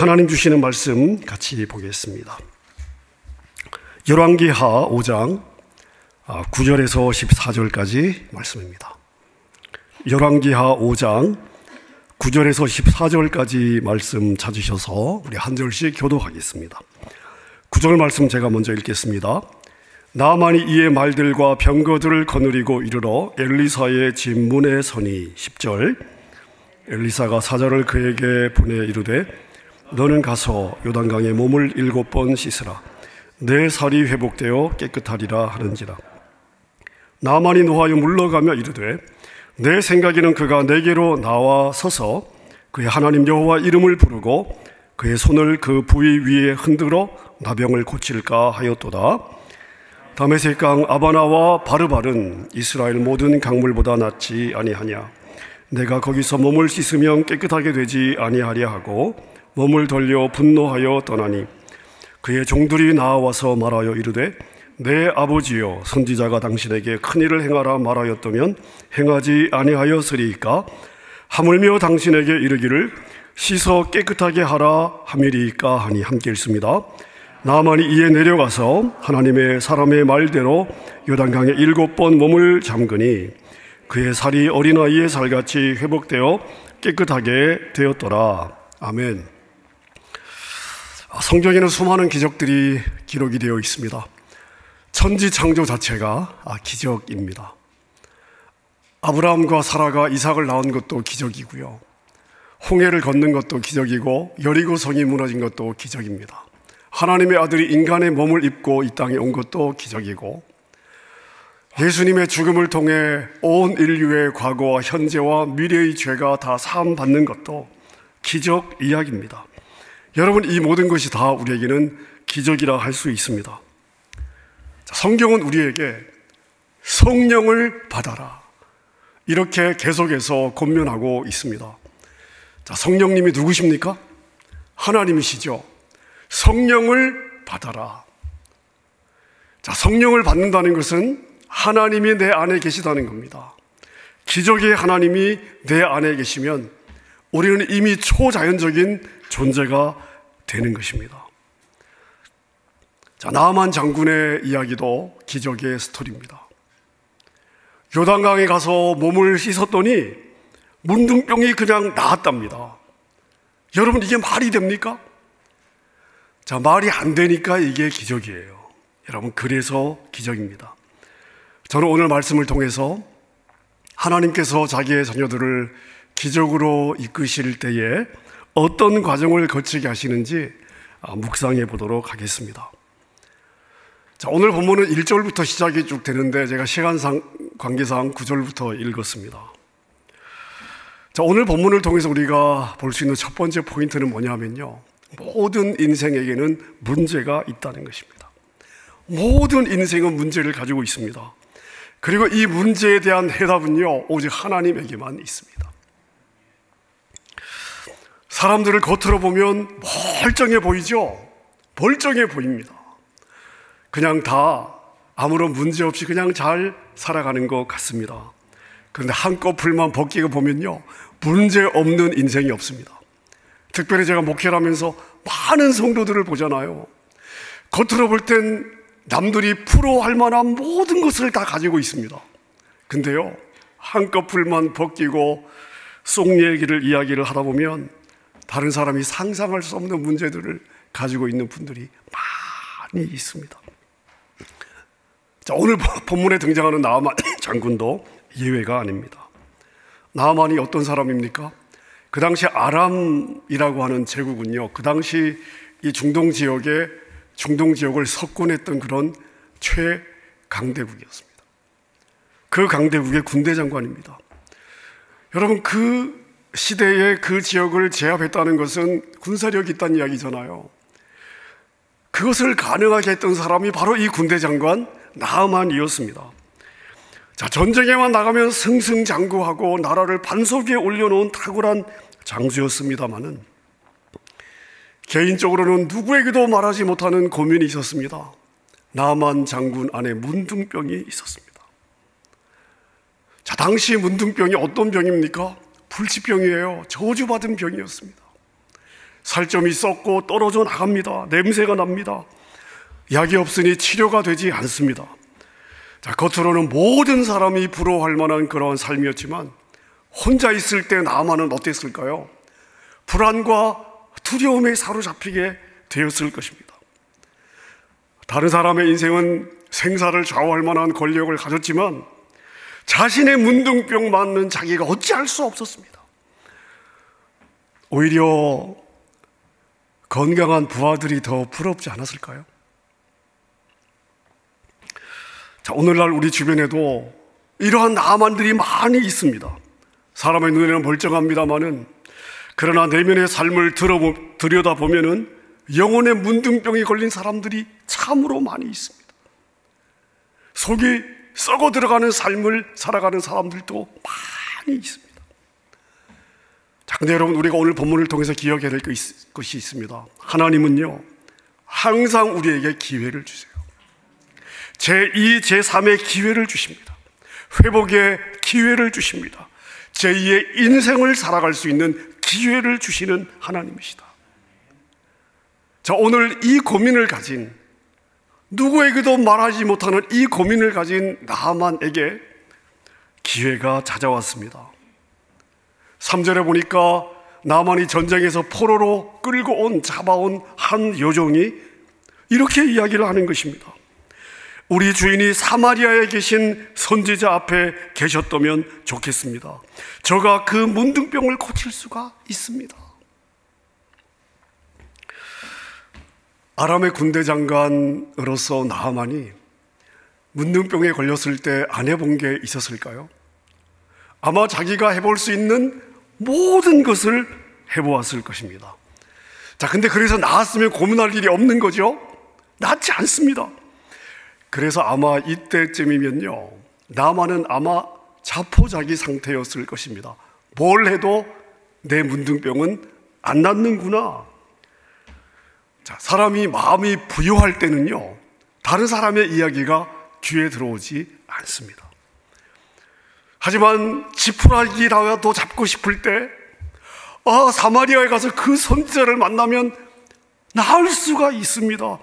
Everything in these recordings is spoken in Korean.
하나님 주시는 말씀 같이 보겠습니다. 열왕기하 5장 9절에서 14절까지 말씀입니다. 열왕기하 5장 9절에서 14절까지 말씀 찾으셔서 우리 한 절씩 교독하겠습니다. 9절 말씀 제가 먼저 읽겠습니다. 나아만이 이의 말들과 병거들을 거느리고 이르러 엘리사의 집 문에 서니 10절 엘리사가 사자를 그에게 보내 이르되 너는 가서 요단강에 몸을 7번 씻으라 내 살이 회복되어 깨끗하리라 하는지라. 나아만이 노하여 물러가며 이르되 내 생각에는 그가 내게로 나와 서서 그의 하나님 여호와 이름을 부르고 그의 손을 그 부위 위에 흔들어 나병을 고칠까 하였도다. 다메섹 강 아바나와 바르발은 이스라엘 모든 강물보다 낫지 아니하냐. 내가 거기서 몸을 씻으면 깨끗하게 되지 아니하랴 하고 몸을 돌려 분노하여 떠나니 그의 종들이 나와서 말하여 이르되 내 아버지여 선지자가 당신에게 큰일을 행하라 말하였다면 행하지 아니하였으리이까. 하물며 당신에게 이르기를 씻어 깨끗하게 하라 함이리이까 하니 함께 읽습니다. 나아만이 이에 내려가서 하나님의 사람의 말대로 요단강에 7번 몸을 잠그니 그의 살이 어린아이의 살같이 회복되어 깨끗하게 되었더라. 아멘. 성경에는 수많은 기적들이 기록이 되어 있습니다. 천지 창조 자체가 기적입니다. 아브라함과 사라가 이삭을 낳은 것도 기적이고요. 홍해를 걷는 것도 기적이고 여리고 성이 무너진 것도 기적입니다. 하나님의 아들이 인간의 몸을 입고 이 땅에 온 것도 기적이고 예수님의 죽음을 통해 온 인류의 과거와 현재와 미래의 죄가 다 사함받는 것도 기적 이야기입니다. 여러분, 이 모든 것이 다 우리에게는 기적이라 할 수 있습니다. 성경은 우리에게 성령을 받아라 이렇게 계속해서 권면하고 있습니다. 성령님이 누구십니까? 하나님이시죠. 성령을 받아라. 성령을 받는다는 것은 하나님이 내 안에 계시다는 겁니다. 기적의 하나님이 내 안에 계시면 우리는 이미 초자연적인 존재가 되는 것입니다. 나아만 장군의 이야기도 기적의 스토리입니다. 요단강에 가서 몸을 씻었더니 문둥병이 그냥 나았답니다. 여러분, 이게 말이 됩니까? 말이 안 되니까 이게 기적이에요. 여러분, 그래서 기적입니다. 저는 오늘 말씀을 통해서 하나님께서 자기의 자녀들을 기적으로 이끄실 때에 어떤 과정을 거치게 하시는지 묵상해 보도록 하겠습니다. 오늘 본문은 1절부터 시작이 쭉 되는데 제가 시간상 관계상 9절부터 읽었습니다. 오늘 본문을 통해서 우리가 볼 수 있는 첫 번째 포인트는 뭐냐면요, 모든 인생에게는 문제가 있다는 것입니다. 모든 인생은 문제를 가지고 있습니다. 그리고 이 문제에 대한 해답은요, 오직 하나님에게만 있습니다. 사람들을 겉으로 보면 멀쩡해 보이죠? 멀쩡해 보입니다. 그냥 다 아무런 문제 없이 그냥 잘 살아가는 것 같습니다. 그런데 한꺼풀만 벗기고 보면요, 문제 없는 인생이 없습니다. 특별히 제가 목회를 하면서 많은 성도들을 보잖아요. 겉으로 볼 땐 남들이 부러워할 만한 모든 것을 다 가지고 있습니다. 근데요, 한꺼풀만 벗기고 속 얘기를 이야기를 하다 보면 다른 사람이 상상할 수 없는 문제들을 가지고 있는 분들이 많이 있습니다. 오늘 본문에 등장하는 나아만 장군도 예외가 아닙니다. 나아만이 어떤 사람입니까? 그 당시 아람이라고 하는 제국은요, 그 당시 이 중동 지역을 석권했던 그런 최강대국이었습니다. 그 강대국의 군대 장관입니다. 여러분, 그 시대에 그 지역을 제압했다는 것은 군사력이 있다는 이야기잖아요. 그것을 가능하게 했던 사람이 바로 이 군대 장관 나아만이었습니다. 전쟁에만 나가면 승승장구하고 나라를 반석 위에 올려놓은 탁월한 장수였습니다마는 개인적으로는 누구에게도 말하지 못하는 고민이 있었습니다. 나아만 장군 안에 문둥병이 있었습니다. 당시 문둥병이 어떤 병입니까? 불치병이에요. 저주받은 병이었습니다. 살점이 썩고 떨어져 나갑니다. 냄새가 납니다. 약이 없으니 치료가 되지 않습니다. 자, 겉으로는 모든 사람이 부러워할 만한 그런 삶이었지만 혼자 있을 때 나만은 어땠을까요? 불안과 두려움에 사로잡히게 되었을 것입니다. 다른 사람의 인생은 생사를 좌우할 만한 권력을 가졌지만 자신의 문둥병 맞는 자기가 어찌할 수 없었습니다. 오히려 건강한 부하들이 더 부럽지 않았을까요? 자, 오늘날 우리 주변에도 이러한 나만들이 많이 있습니다. 사람의 눈에는 멀쩡합니다마는 그러나 내면의 삶을 들여다보면은 영혼의 문둥병이 걸린 사람들이 참으로 많이 있습니다. 속이 썩어 들어가는 삶을 살아가는 사람들도 많이 있습니다. 자, 근데 여러분, 우리가 오늘 본문을 통해서 기억해야 될 것이 있습니다. 하나님은요, 항상 우리에게 기회를 주세요. 제2, 제3의 기회를 주십니다. 회복의 기회를 주십니다. 제2의 인생을 살아갈 수 있는 기회를 주시는 하나님이시다. 자, 오늘 이 고민을 가진, 누구에게도 말하지 못하는 이 고민을 가진 나만에게 기회가 찾아왔습니다. 3절에 보니까 나만이 전쟁에서 포로로 끌고 잡아온 한 여종이 이렇게 이야기를 하는 것입니다. 우리 주인이 사마리아에 계신 선지자 앞에 계셨다면 좋겠습니다. 저가 그 문둥병을 고칠 수가 있습니다. 아람의 군대 장관으로서 나하만이 문둥병에 걸렸을 때 안 해본 게 있었을까요? 아마 자기가 해볼 수 있는 모든 것을 해보았을 것입니다. 자, 근데 그래서 나았으면 고민할 일이 없는 거죠? 낫지 않습니다. 그래서 아마 이때쯤이면요, 나만은 아마 자포자기 상태였을 것입니다. 뭘 해도 내 문둥병은 안 낫는구나. 자, 사람이 마음이 부요할 때는요, 다른 사람의 이야기가 귀에 들어오지 않습니다. 하지만 지푸라기라도 잡고 싶을 때, 사마리아에 가서 그 선지자를 만나면 나을 수가 있습니다.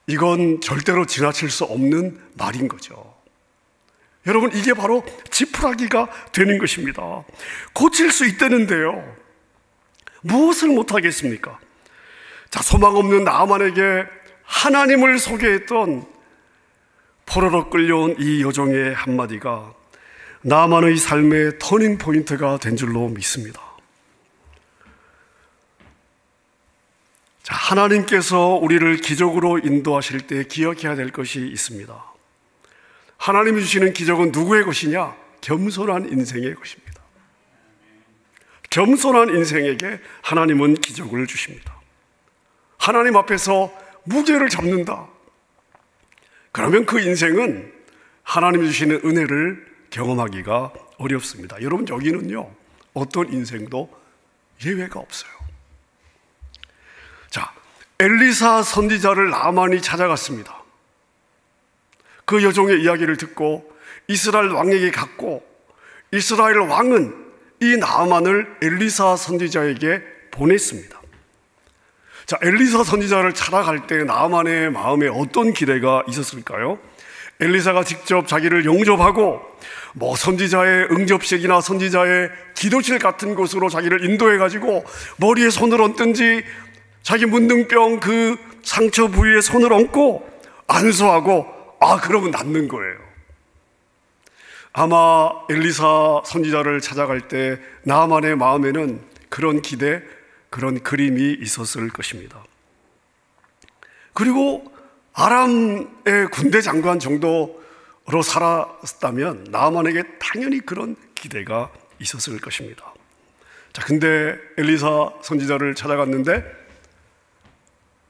이건 절대로 지나칠 수 없는 말인 거죠. 여러분, 이게 바로 지푸라기가 되는 것입니다. 고칠 수 있다는데요, 무엇을 못하겠습니까? 자, 소망 없는 나만에게 하나님을 소개했던 포로로 끌려온 이 여종의 한마디가 나만의 삶의 터닝 포인트가 된 줄로 믿습니다. 자, 하나님께서 우리를 기적으로 인도하실 때 기억해야 될 것이 있습니다. 하나님이 주시는 기적은 누구의 것이냐? 겸손한 인생의 것입니다. 겸손한 인생에게 하나님은 기적을 주십니다. 하나님 앞에서 무게를 잡는다. 그러면 그 인생은 하나님이 주시는 은혜를 경험하기가 어렵습니다. 여러분, 여기는요, 어떤 인생도 예외가 없어요. 자, 엘리사 선지자를 나만이 찾아갔습니다. 그 여종의 이야기를 듣고 이스라엘 왕에게 갔고, 이스라엘 왕은 이 나만을 엘리사 선지자에게 보냈습니다. 자, 엘리사 선지자를 찾아갈 때 나만의 마음에 어떤 기대가 있었을까요? 엘리사가 직접 자기를 영접하고 선지자의 응접실이나 선지자의 기도실 같은 곳으로 자기를 인도해가지고 머리에 손을 얹든지 자기 문둥병 그 상처 부위에 손을 얹고 안수하고, 그러면 낫는 거예요. 아마 엘리사 선지자를 찾아갈 때 나만의 마음에는 그런 기대, 그런 그림이 있었을 것입니다. 그리고 아람의 군대 장관 정도로 살았다면 나만에게 당연히 그런 기대가 있었을 것입니다. 자, 근데 엘리사 선지자를 찾아갔는데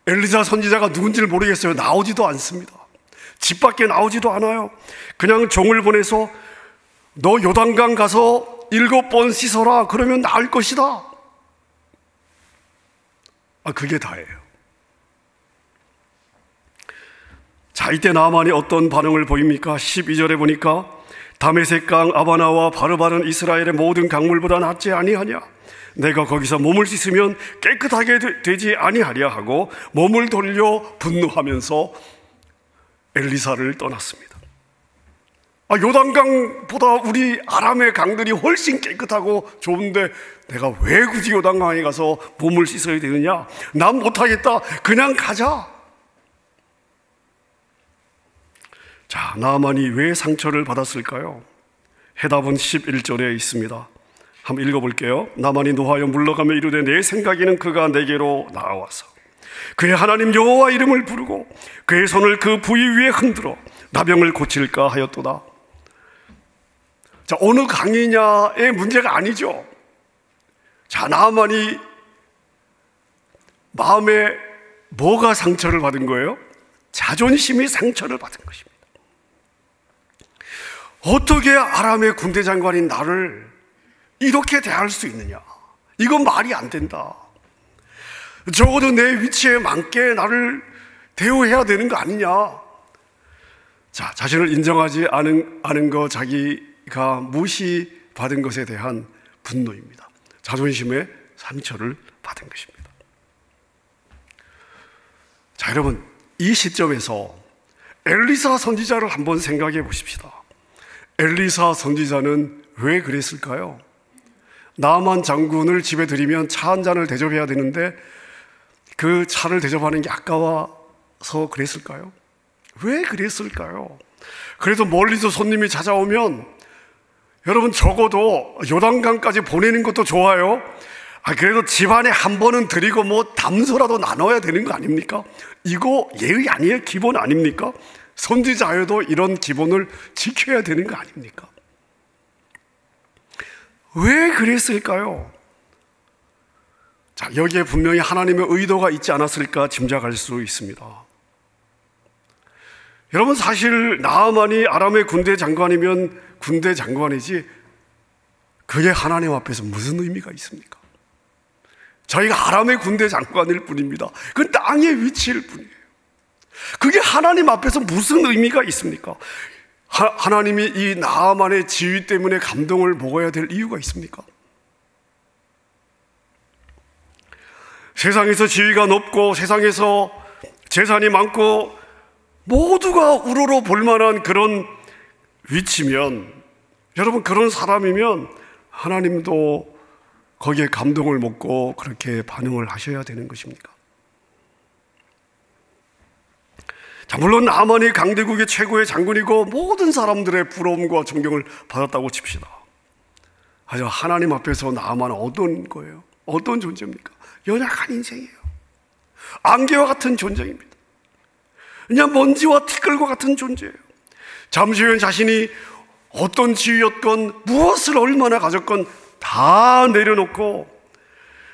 엘리사 선지자가 누군지를 모르겠어요. 나오지도 않습니다. 집 밖에 나오지도 않아요. 그냥 종을 보내서 너 요단강 가서 7번 씻어라. 그러면 나을 것이다. 그게 다예요. 자, 이때 나만이 어떤 반응을 보입니까? 12절에 보니까 다메섹강 아바나와 바르바른 이스라엘의 모든 강물보다 낫지 아니하냐? 내가 거기서 몸을 씻으면 깨끗하게 되지 아니하랴 하고 몸을 돌려 분노하면서 엘리사를 떠났습니다. 요단강보다 우리 아람의 강들이 훨씬 깨끗하고 좋은데 내가 왜 굳이 요단강에 가서 몸을 씻어야 되느냐? 난 못하겠다. 그냥 가자. 자, 나아만이 왜 상처를 받았을까요? 해답은 11절에 있습니다. 한번 읽어볼게요. 나만이 노하여 물러가며 이르되 내 생각에는 그가 내게로 나와서 그의 하나님 여호와 이름을 부르고 그의 손을 그 부위 위에 흔들어 나병을 고칠까 하였도다. 자, 어느 강이냐의 문제가 아니죠. 자, 나만이 마음에 뭐가 상처를 받은 거예요? 자존심이 상처를 받은 것입니다. 어떻게 아람의 군대 장관인 나를 이렇게 대할 수 있느냐? 이건 말이 안 된다. 적어도 내 위치에 맞게 나를 대우해야 되는 거 아니냐? 자, 자신을 인정하지 않은 거, 자기가 무시받은 것에 대한 분노입니다. 자존심의 상처를 받은 것입니다. 자, 여러분, 이 시점에서 엘리사 선지자를 한번 생각해 보십시다. 엘리사 선지자는 왜 그랬을까요? 나만 장군을 집에 들이면 차 한 잔을 대접해야 되는데 그 차를 대접하는 게 아까워서 그랬을까요? 왜 그랬을까요? 그래도 멀리서 손님이 찾아오면 여러분 적어도 요단강까지 보내는 것도 좋아요. 그래도 집안에 한 번은 드리고 뭐 담소라도 나눠야 되는 거 아닙니까? 이거 예의 아니에요? 기본 아닙니까? 선지자여도 이런 기본을 지켜야 되는 거 아닙니까? 왜 그랬을까요? 자, 여기에 분명히 하나님의 의도가 있지 않았을까 짐작할 수 있습니다. 여러분, 사실 나아만이 아람의 군대 장관이면 군대 장관이지 그게 하나님 앞에서 무슨 의미가 있습니까? 저희가 아람의 군대 장관일 뿐입니다. 그건 땅의 위치일 뿐이에요. 그게 하나님 앞에서 무슨 의미가 있습니까? 하나님이 이 나아만의 지위 때문에 감동을 먹어야 될 이유가 있습니까? 세상에서 지위가 높고 세상에서 재산이 많고 모두가 우러러 볼 만한 그런 위치면, 여러분, 그런 사람이면 하나님도 거기에 감동을 먹고 그렇게 반응을 하셔야 되는 것입니까? 자, 물론 나아만이 강대국의 최고의 장군이고 모든 사람들의 부러움과 존경을 받았다고 칩시다. 하지만 하나님 앞에서 나아만은 어떤 거예요? 어떤 존재입니까? 연약한 인생이에요. 안개와 같은 존재입니다. 그냥 먼지와 티끌과 같은 존재예요. 잠시 후에 자신이 어떤 지위였건 무엇을 얼마나 가졌건 다 내려놓고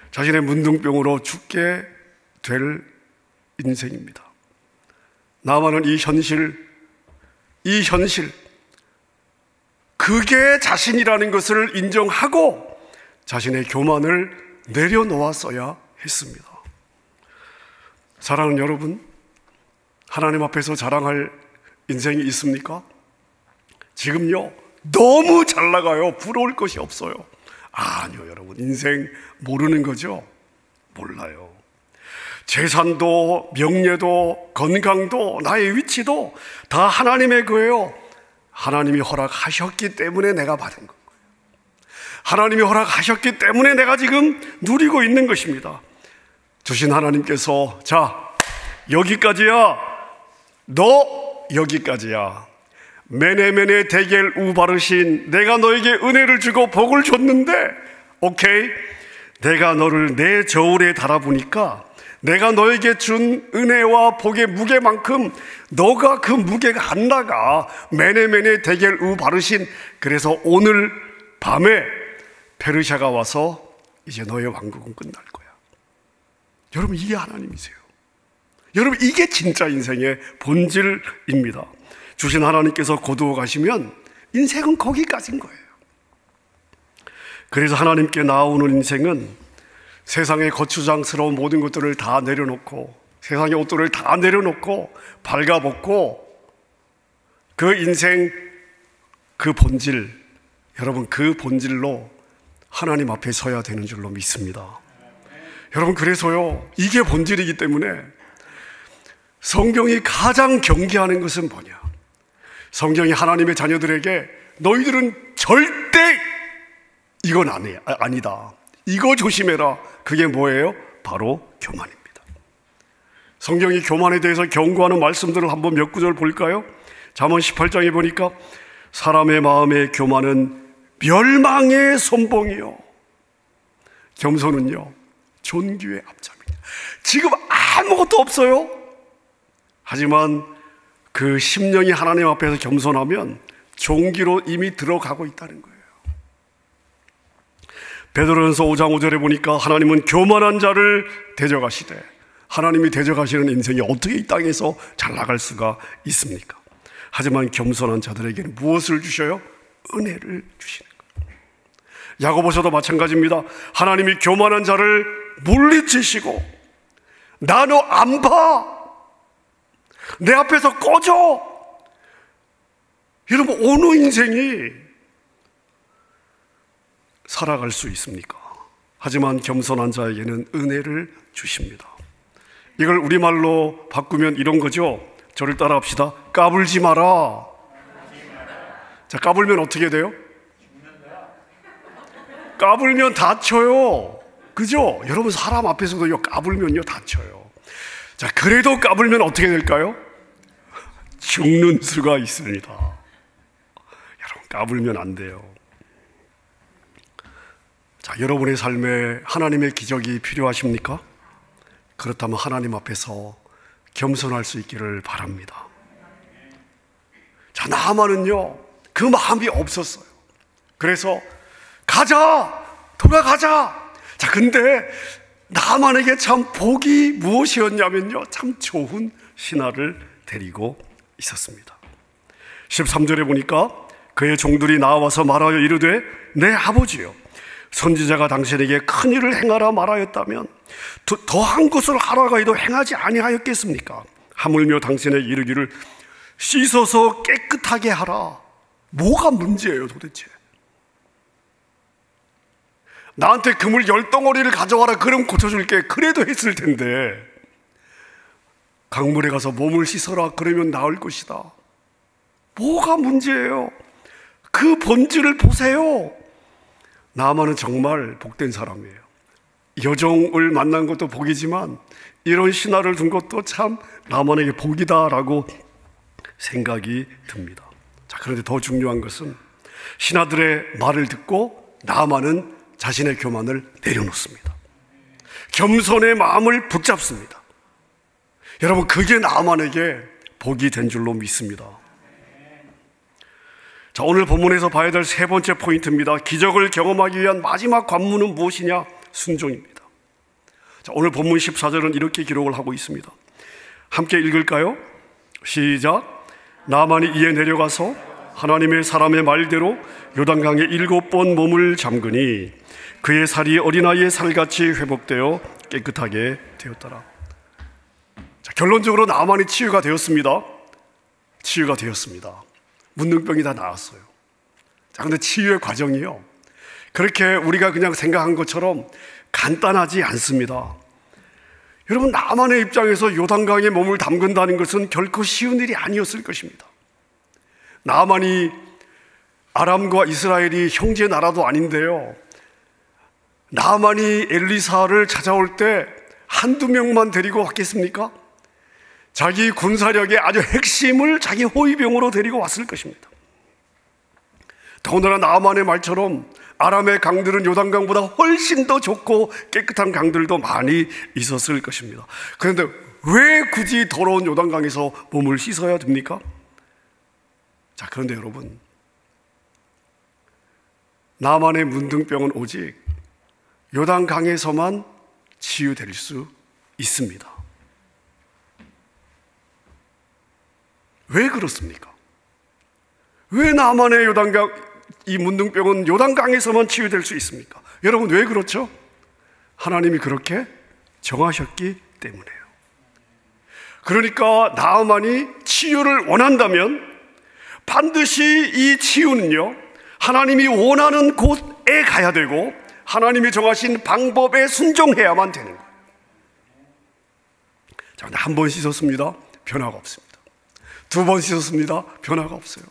자신의 문둥병으로 죽게 될 인생입니다. 나아만은 이 현실, 그게 자신이라는 것을 인정하고 자신의 교만을 내려놓았어야 했습니다. 사랑하는 여러분, 하나님 앞에서 자랑할 인생이 있습니까? 지금요, 너무 잘 나가요. 부러울 것이 없어요. 아니요, 여러분, 인생 모르는 거죠? 몰라요. 재산도 명예도 건강도 나의 위치도 다 하나님의 거예요. 하나님이 허락하셨기 때문에 내가 받은 거예요. 하나님이 허락하셨기 때문에 내가 지금 누리고 있는 것입니다. 주신 하나님께서 자, 여기까지야. 너 여기까지야. 메네메네 데겔 우바르신, 내가 너에게 은혜를 주고 복을 줬는데 오케이, 내가 너를 내 저울에 달아보니까 내가 너에게 준 은혜와 복의 무게만큼 너가 그 무게가 안 나가. 메네메네 데겔 우바르신. 그래서 오늘 밤에 페르시아가 와서 이제 너의 왕국은 끝날 거야. 여러분, 이게 하나님이세요. 여러분, 이게 진짜 인생의 본질입니다. 주신 하나님께서 거두어 가시면 인생은 거기까지인 거예요. 그래서 하나님께 나아오는 인생은 세상의 거추장스러운 모든 것들을 다 내려놓고, 세상의 옷들을 다 내려놓고 발가벗고 그 인생, 그 본질, 여러분, 그 본질로 하나님 앞에 서야 되는 줄로 믿습니다. 여러분, 그래서요, 이게 본질이기 때문에 성경이 가장 경계하는 것은 뭐냐? 성경이 하나님의 자녀들에게 너희들은 절대 이건 아니다, 이거 조심해라. 그게 뭐예요? 바로 교만입니다. 성경이 교만에 대해서 경고하는 말씀들을 한번 몇 구절 볼까요? 잠언 18장에 보니까 사람의 마음의 교만은 멸망의 선봉이요, 겸손은요 존귀의 앞잡이다. 지금 아무것도 없어요. 하지만 그 심령이 하나님 앞에서 겸손하면 종기로 이미 들어가고 있다는 거예요. 베드로전서 5장 5절에 보니까 하나님은 교만한 자를 대적하시되, 하나님이 대적하시는 인생이 어떻게 이 땅에서 잘 나갈 수가 있습니까? 하지만 겸손한 자들에게는 무엇을 주셔요? 은혜를 주시는 거예요. 야고보서도 마찬가지입니다. 하나님이 교만한 자를 물리치시고, 나 너 안 봐, 내 앞에서 꺼져. 여러분, 어느 인생이 살아갈 수 있습니까? 하지만 겸손한 자에게는 은혜를 주십니다. 이걸 우리말로 바꾸면 이런 거죠. 저를 따라 합시다. 까불지 마라. 자, 까불면 어떻게 돼요? 까불면 다쳐요. 그죠? 여러분, 사람 앞에서도 까불면요 다쳐요. 자, 그래도 까불면 어떻게 될까요? 죽는 수가 있습니다. 여러분, 까불면 안 돼요. 자, 여러분의 삶에 하나님의 기적이 필요하십니까? 그렇다면 하나님 앞에서 겸손할 수 있기를 바랍니다. 자, 나아만은요 그 마음이 없었어요. 그래서 가자, 돌아가자. 자, 근데 나아만에게 참 복이 무엇이었냐면요, 참 좋은 신하를 데리고 있었습니다. 13절에 보니까 그의 종들이 나와서 말하여 이르되, 내 아버지여, 선지자가 당신에게 큰 일을 행하라 말하였다면 더한 것을 하라고 해도 행하지 아니하였겠습니까? 하물며 당신에게 이르기를 씻어서 깨끗하게 하라. 뭐가 문제예요 도대체? 나한테 그물 10덩어리를 가져와라, 그럼 고쳐줄게, 그래도 했을 텐데, 강물에 가서 몸을 씻어라, 그러면 나을 것이다. 뭐가 문제예요? 그 본질을 보세요. 나아만은 정말 복된 사람이에요. 여종을 만난 것도 복이지만 이런 신하를 둔 것도 참 나아만에게 복이다라고 생각이 듭니다. 자, 그런데 더 중요한 것은 신하들의 말을 듣고 나아만은 자신의 교만을 내려놓습니다. 겸손의 마음을 붙잡습니다. 여러분, 그게 나아만에게 복이 된 줄로 믿습니다. 자, 오늘 본문에서 봐야 될 세 번째 포인트입니다. 기적을 경험하기 위한 마지막 관문은 무엇이냐? 순종입니다. 자, 오늘 본문 14절은 이렇게 기록을 하고 있습니다. 함께 읽을까요? 시작. 나아만이 이에 내려가서 하나님의 사람의 말대로 요단강에 7번 몸을 잠그니 그의 살이 어린아이의 살같이 회복되어 깨끗하게 되었더라. 자, 결론적으로 나아만이 치유가 되었습니다. 치유가 되었습니다. 문둥병이 다 나았어요. 자, 근데 치유의 과정이요, 그렇게 우리가 그냥 생각한 것처럼 간단하지 않습니다. 여러분, 나아만의 입장에서 요단강에 몸을 담근다는 것은 결코 쉬운 일이 아니었을 것입니다. 나아만이 아람과 이스라엘이 형제 나라도 아닌데요, 나아만이 엘리사를 찾아올 때 한두 명만 데리고 왔겠습니까? 자기 군사력의 아주 핵심을 자기 호위병으로 데리고 왔을 것입니다. 더군다나 나아만의 말처럼 아람의 강들은 요단강보다 훨씬 더 좋고 깨끗한 강들도 많이 있었을 것입니다. 그런데 왜 굳이 더러운 요단강에서 몸을 씻어야 됩니까? 자, 그런데 여러분, 나아만의 문둥병은 오직 요단강에서만 치유될 수 있습니다. 왜 그렇습니까? 왜 나아만의 요단강, 이 문둥병은 요단강에서만 치유될 수 있습니까? 여러분, 왜 그렇죠? 하나님이 그렇게 정하셨기 때문에요. 그러니까 나아만이 치유를 원한다면 반드시 이 치유는요, 하나님이 원하는 곳에 가야 되고 하나님이 정하신 방법에 순종해야만 되는 거예요. 자, 근데 한 번 씻었습니다. 변화가 없습니다. 두 번 씻었습니다. 변화가 없어요.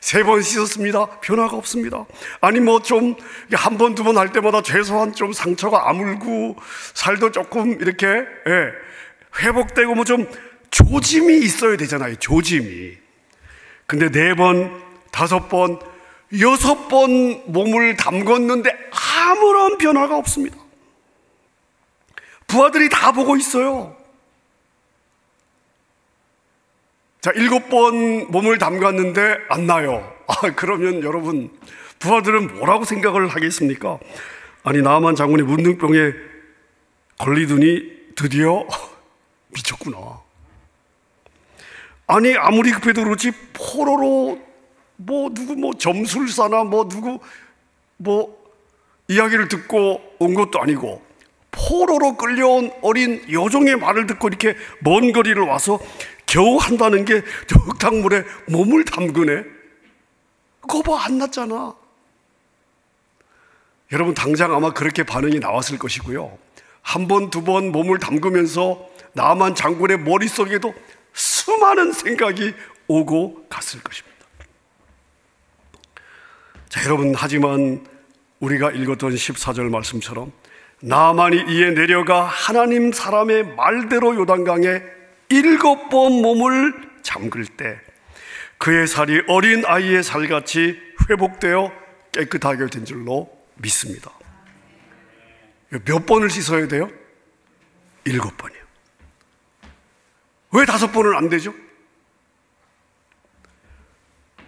세 번 씻었습니다. 변화가 없습니다. 아니 뭐 좀 한 번, 두 번 할 때마다 최소한 좀 상처가 아물고 살도 조금 이렇게 회복되고 뭐 좀 조짐이 있어야 되잖아요. 조짐이. 근데 4번, 5번, 6번 몸을 담궜는데 아무런 변화가 없습니다. 부하들이 다 보고 있어요. 자, 7번 몸을 담갔는데 안 나요. 그러면 여러분, 부하들은 뭐라고 생각을 하겠습니까? 아니, 나만 장군이 문둥병에 걸리더니 드디어 미쳤구나. 아니, 아무리 급해도 그렇지 포로로 누구 점술사나 누구 이야기를 듣고 온 것도 아니고 포로로 끌려온 어린 여종의 말을 듣고 이렇게 먼 거리를 와서 겨우 한다는 게 흙탕물에 몸을 담그네. 그거 봐, 안 났잖아. 여러분, 당장 아마 그렇게 반응이 나왔을 것이고요. 한 번, 두 번 몸을 담그면서 나만 장군의 머릿속에도 수많은 생각이 오고 갔을 것입니다. 자, 여러분, 하지만 우리가 읽었던 14절 말씀처럼 나만이 이에 내려가 하나님 사람의 말대로 요단강에 7번 몸을 잠글 때 그의 살이 어린 아이의 살같이 회복되어 깨끗하게 된 줄로 믿습니다. 몇 번을 씻어야 돼요? 7번이요. 왜 5번은 안 되죠?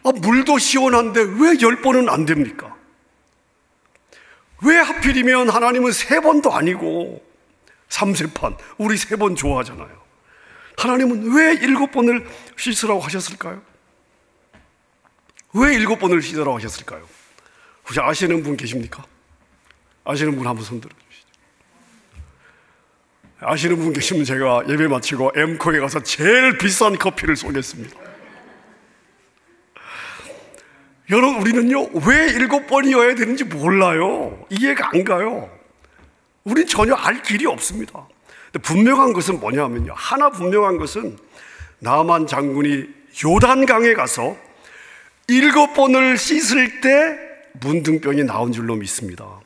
물도 시원한데 왜 10번은 안 됩니까? 왜 하필이면 하나님은 3번도 아니고 3세판, 우리 3번 좋아하잖아요. 하나님은 왜 7번을 씻으라고 하셨을까요? 왜 7번을 씻으라고 하셨을까요? 혹시 아시는 분 계십니까? 아시는 분 한번 손 들어주시죠. 아시는 분 계시면 제가 예배 마치고 엠코에 가서 제일 비싼 커피를 쏘겠습니다. 여러분, 우리는요, 왜 7번이어야 되는지 몰라요. 이해가 안 가요. 우린 전혀 알 길이 없습니다. 근데 분명한 것은 뭐냐면요, 하나 분명한 것은 나만 장군이 요단강에 가서 7번을 씻을 때 문둥병이 나온 줄로 믿습니다.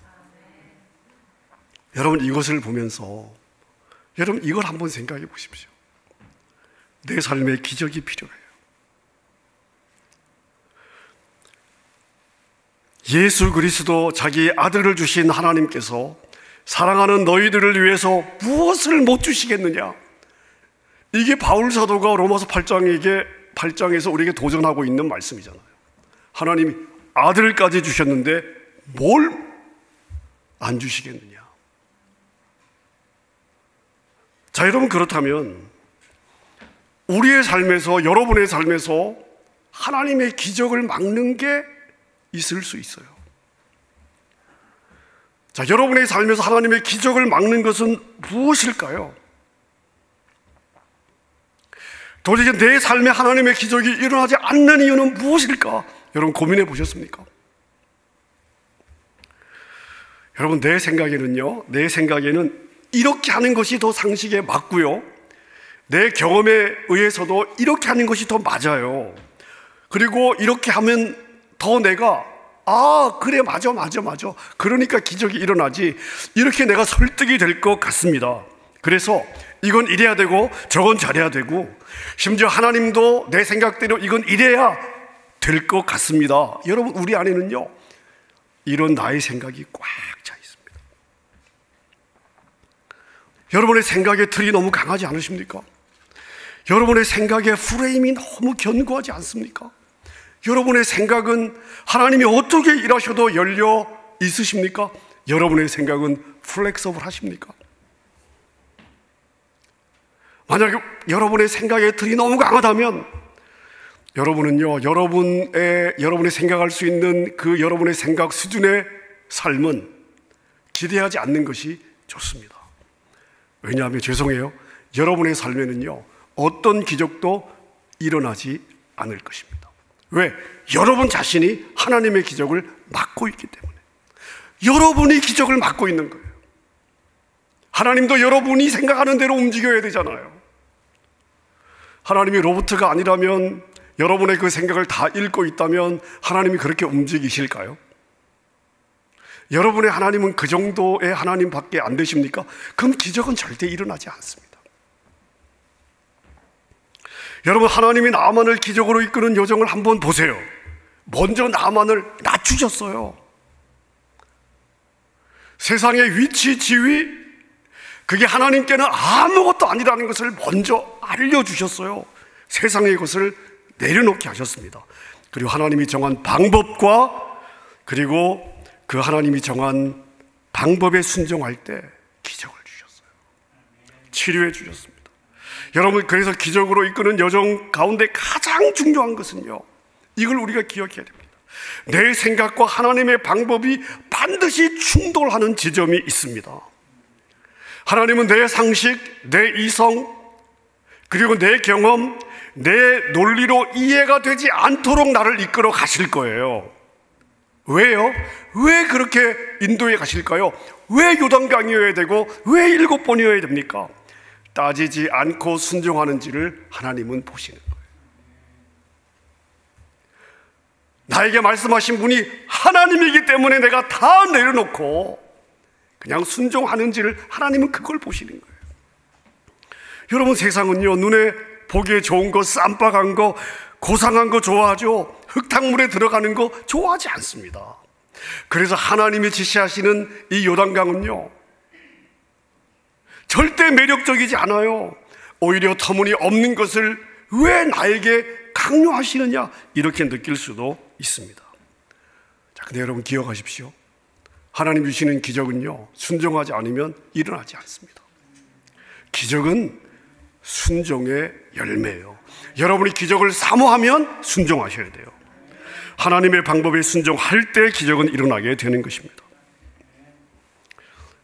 여러분, 이것을 보면서 여러분, 이걸 한번 생각해 보십시오. 내 삶에 기적이 필요해요. 예수 그리스도 자기 아들을 주신 하나님께서 사랑하는 너희들을 위해서 무엇을 못 주시겠느냐? 이게 바울 사도가 로마서 8장에서 우리에게 도전하고 있는 말씀이잖아요. 하나님이 아들까지 주셨는데 뭘 안 주시겠느냐? 자, 여러분, 그렇다면 우리의 삶에서, 여러분의 삶에서 하나님의 기적을 막는 게 있을 수 있어요. 자, 여러분의 삶에서 하나님의 기적을 막는 것은 무엇일까요? 도대체 내 삶에 하나님의 기적이 일어나지 않는 이유는 무엇일까? 여러분, 고민해 보셨습니까? 여러분, 내 생각에는 이렇게 하는 것이 더 상식에 맞고요, 내 경험에 의해서도 이렇게 하는 것이 더 맞아요. 그리고 이렇게 하면 더 내가 그래, 맞아 그러니까 기적이 일어나지, 이렇게 내가 설득이 될 것 같습니다. 그래서 이건 이래야 되고 저건 저래야 되고, 심지어 하나님도 내 생각대로 이건 이래야 될 것 같습니다. 여러분, 우리 안에는요, 이런 나의 생각이 꽉 차 있습니다. 여러분의 생각의 틀이 너무 강하지 않으십니까? 여러분의 생각의 프레임이 너무 견고하지 않습니까? 여러분의 생각은 하나님이 어떻게 일하셔도 열려 있으십니까? 여러분의 생각은 플렉서블 하십니까? 만약에 여러분의 생각의 틀이 너무 강하다면 여러분은요, 여러분의 생각할 수 있는 그 여러분의 생각 수준의 삶은 기대하지 않는 것이 좋습니다. 왜냐하면 죄송해요, 여러분의 삶에는요, 어떤 기적도 일어나지 않을 것입니다. 왜? 여러분 자신이 하나님의 기적을 막고 있기 때문에. 여러분이 기적을 맡고 있는 거예요. 하나님도 여러분이 생각하는 대로 움직여야 되잖아요. 하나님이 로봇가 아니라면, 여러분의 그 생각을 다 읽고 있다면 하나님이 그렇게 움직이실까요? 여러분의 하나님은 그 정도의 하나님밖에 안 되십니까? 그럼 기적은 절대 일어나지 않습니다. 여러분, 하나님이 나만을 기적으로 이끄는 여정을 한번 보세요. 먼저 나만을 낮추셨어요. 세상의 위치, 지위, 그게 하나님께는 아무것도 아니라는 것을 먼저 알려주셨어요. 세상의 것을 내려놓게 하셨습니다. 그리고 하나님이 정한 방법과, 그리고 그 하나님이 정한 방법에 순종할 때 기적을 주셨어요. 치료해 주셨습니다. 여러분, 그래서 기적으로 이끄는 여정 가운데 가장 중요한 것은요, 이걸 우리가 기억해야 됩니다. 내 생각과 하나님의 방법이 반드시 충돌하는 지점이 있습니다. 하나님은 내 상식, 내 이성, 그리고 내 경험, 내 논리로 이해가 되지 않도록 나를 이끌어 가실 거예요. 왜요? 왜 그렇게 인도해 가실까요? 왜 요단강이어야 되고 왜 7번이어야 됩니까? 따지지 않고 순종하는지를 하나님은 보시는 거예요. 나에게 말씀하신 분이 하나님이기 때문에 내가 다 내려놓고 그냥 순종하는지를 하나님은 그걸 보시는 거예요. 여러분, 세상은요, 눈에 보기에 좋은 거, 쌈박한 거, 고상한 거 좋아하죠. 흙탕물에 들어가는 거 좋아하지 않습니다. 그래서 하나님이 지시하시는 이 요단강은요, 절대 매력적이지 않아요. 오히려 터무니없는 것을 왜 나에게 강요하시느냐, 이렇게 느낄 수도 있습니다. 자, 근데 여러분 기억하십시오. 하나님 주시는 기적은요, 순종하지 않으면 일어나지 않습니다. 기적은 순종의 열매예요. 여러분이 기적을 사모하면 순종하셔야 돼요. 하나님의 방법에 순종할 때 기적은 일어나게 되는 것입니다.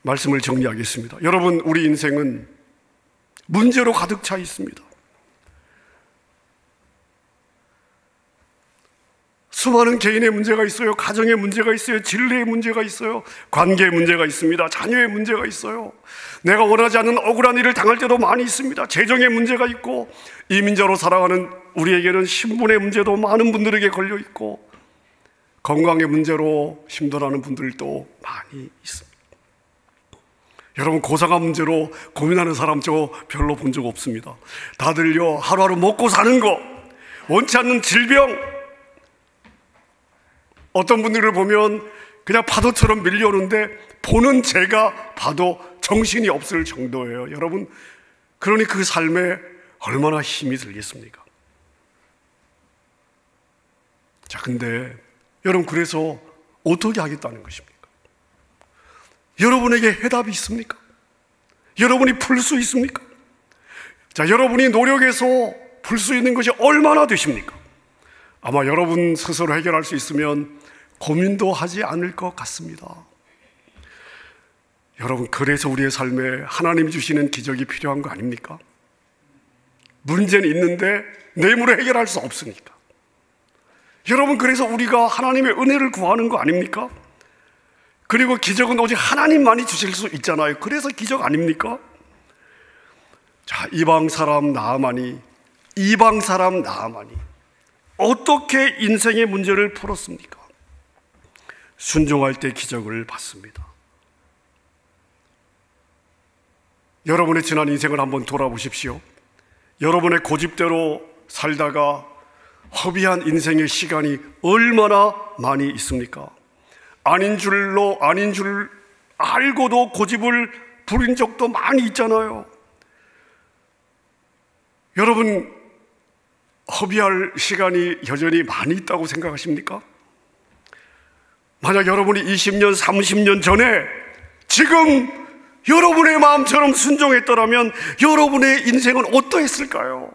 말씀을 정리하겠습니다. 여러분, 우리 인생은 문제로 가득 차 있습니다. 수많은 개인의 문제가 있어요. 가정의 문제가 있어요. 진리의 문제가 있어요. 관계의 문제가 있습니다. 자녀의 문제가 있어요. 내가 원하지 않는 억울한 일을 당할 때도 많이 있습니다. 재정의 문제가 있고, 이민자로 살아가는 우리에게는 신분의 문제도 많은 분들에게 걸려 있고, 건강의 문제로 힘들어하는 분들도 많이 있습니다. 여러분, 고상한 문제로 고민하는 사람 저 별로 본 적 없습니다. 다들요, 하루하루 먹고 사는 거, 원치 않는 질병, 어떤 분들을 보면 그냥 파도처럼 밀려오는데 보는 제가 봐도 정신이 없을 정도예요. 여러분, 그러니 그 삶에 얼마나 힘이 들겠습니까? 자, 근데 여러분, 그래서 어떻게 하겠다는 것입니까? 여러분에게 해답이 있습니까? 여러분이 풀 수 있습니까? 자, 여러분이 노력해서 풀 수 있는 것이 얼마나 되십니까? 아마 여러분 스스로 해결할 수 있으면 고민도 하지 않을 것 같습니다. 여러분, 그래서 우리의 삶에 하나님이 주시는 기적이 필요한 거 아닙니까? 문제는 있는데 내 힘으로 해결할 수 없으니까. 여러분, 그래서 우리가 하나님의 은혜를 구하는 거 아닙니까? 그리고 기적은 오직 하나님만이 주실 수 있잖아요. 그래서 기적 아닙니까? 자, 이방 사람 나아만이 어떻게 인생의 문제를 풀었습니까? 순종할 때 기적을 받습니다. 여러분의 지난 인생을 한번 돌아보십시오. 여러분의 고집대로 살다가 허비한 인생의 시간이 얼마나 많이 있습니까? 아닌 줄 알고도 고집을 부린 적도 많이 있잖아요. 여러분, 허비할 시간이 여전히 많이 있다고 생각하십니까? 만약 여러분이 20년, 30년 전에 지금 여러분의 마음처럼 순종했더라면 여러분의 인생은 어떠했을까요?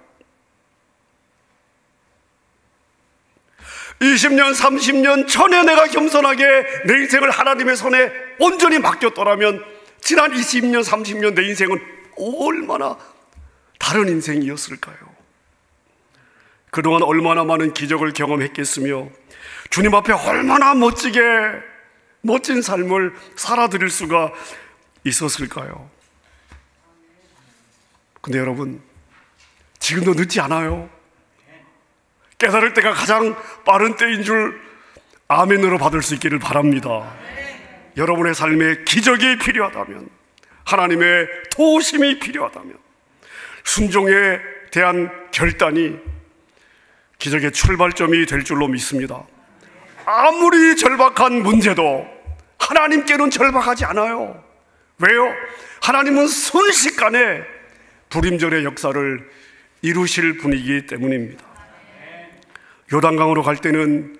20년, 30년 전에 내가 겸손하게 내 인생을 하나님의 손에 온전히 맡겼더라면 지난 20년, 30년 내 인생은 얼마나 다른 인생이었을까요? 그동안 얼마나 많은 기적을 경험했겠으며 주님 앞에 얼마나 멋지게 멋진 삶을 살아드릴 수가 있었을까요? 근데 여러분, 지금도 늦지 않아요. 깨달을 때가 가장 빠른 때인 줄 아멘으로 받을 수 있기를 바랍니다. 여러분의 삶에 기적이 필요하다면, 하나님의 도우심이 필요하다면, 순종에 대한 결단이 기적의 출발점이 될 줄로 믿습니다. 아무리 절박한 문제도 하나님께는 절박하지 않아요. 왜요? 하나님은 순식간에 불임절의 역사를 이루실 분이기 때문입니다. 요단강으로 갈 때는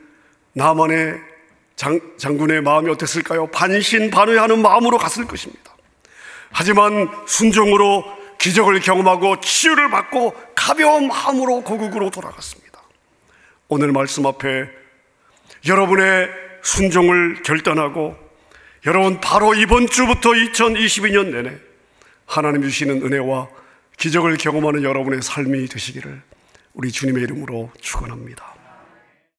나만의 장군의 마음이 어땠을까요? 반신반의하는 마음으로 갔을 것입니다. 하지만 순종으로 기적을 경험하고 치유를 받고 가벼운 마음으로 고국으로 돌아갔습니다. 오늘 말씀 앞에 여러분의 순종을 결단하고 여러분 바로 이번 주부터 2022년 내내 하나님 주시는 은혜와 기적을 경험하는 여러분의 삶이 되시기를 우리 주님의 이름으로 축원합니다.